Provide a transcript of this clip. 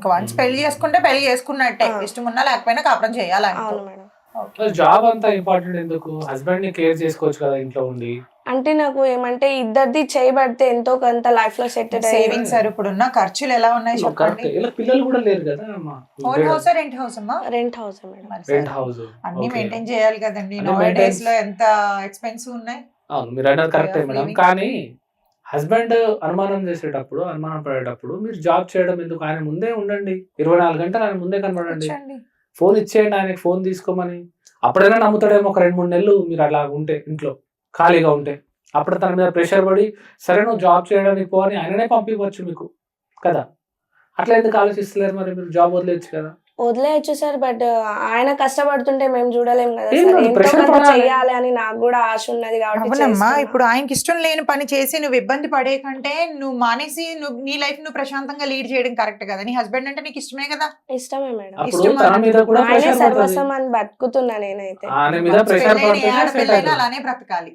ఇంకా వన్స్ పెళ్లి చేసుకుంటే పెళ్లి చేసుకున్నట్టే, ఇష్టం ఉన్నా లేకపోయినా కాపురం చేయాలి. అవును మేడం. జాబ్ అంతా ఇంపార్టెంట్ ఎందుకు? హస్బెండ్ ని కేర్ చేసుకోవచ్చు కదా ఇంట్లో ఉండి. అంటే నాకు ఏమంటే ఇద్దరిది చేయబడితే ఎంతో కొంత లైఫ్ లో సెట్ సేవింగ్స్ సార్, ఇప్పుడున్న ఖర్చులు ఎలా ఉన్నాయి చెప్పండి. ఇలా పిల్లలు కూడా లేరు కదా అమ్మా. ఓన్ హౌస్ రెంట్ హౌస్ అమ్మా? Rent house madam. Rent house అన్ని మెయింటైన్ చేయాలి కదండి. నో డేస్ లో ఎంత ఎక్స్పెన్సివ్ ఉన్నాయి. అవును, మీరు అన్నది కరెక్టే మేడం. కానీ హస్బెండ్ అనుమానం చేసేటప్పుడు, అనుమానం పడేటప్పుడు మీరు జాబ్ చేయడం ఎందుకు? ఆయన ముందే ఉండండి, 24 గంటలు ఆయన ముందే కనబడండి. ఫోన్ ఇచ్చేయండి ఆయనకి, ఫోన్ తీసుకోమని. అప్పుడైనా నమ్ముతాడేమో ఒక 2-3 నెలలు మీరు అలా ఉంటే, ఇంట్లో ఖాళీగా ఉంటే. అప్పుడు తన మీద ప్రెషర్ పడి సరే నువ్వు జాబ్ చేయడానికి పో అని ఆయననే పంపించవచ్చు మీకు కదా. అట్లా ఎందుకు ఆలోచిస్తలేరు మరి? మీరు జాబ్ వదిలేయచ్చు కదా. వదిలేయచ్చు సార్, బట్ ఆయన కష్టపడుతుంటే మేము చూడలేం కదా ఏం సార్. లేదు, ఎంతో pressure కొంత పడాలి. చెయ్యాలి అని నాకు కూడా ఆశ ఉన్నది కాబట్టి అవునమ్మా, చేస్తున్నా. ఇప్పుడు ఆయనకి ఇష్టం లేని పని చేసి నువ్వు ఇబ్బంది పడే కంటే నువ్వు మానేసి నువ్వు నీ లైఫ్ నువ్వు ప్రశాంతంగా లీడ్ చేయడం కరెక్ట్ కదా. నీ హస్బెండ్ అంటే నీకు ఇష్టమే కదా. ఇష్టమే మేడం. అప్పుడు తన మీద కూడా ఆయనే ప్రెషర్ పడుతుంది. సర్వస్వం అని బతుకుతున్నా నేనైతే. ఆయన మీద ప్రెషర్ పెళ్ళైన పడుతుంది. ఆడపిల్లైనా అలానే బ్రతకాలి.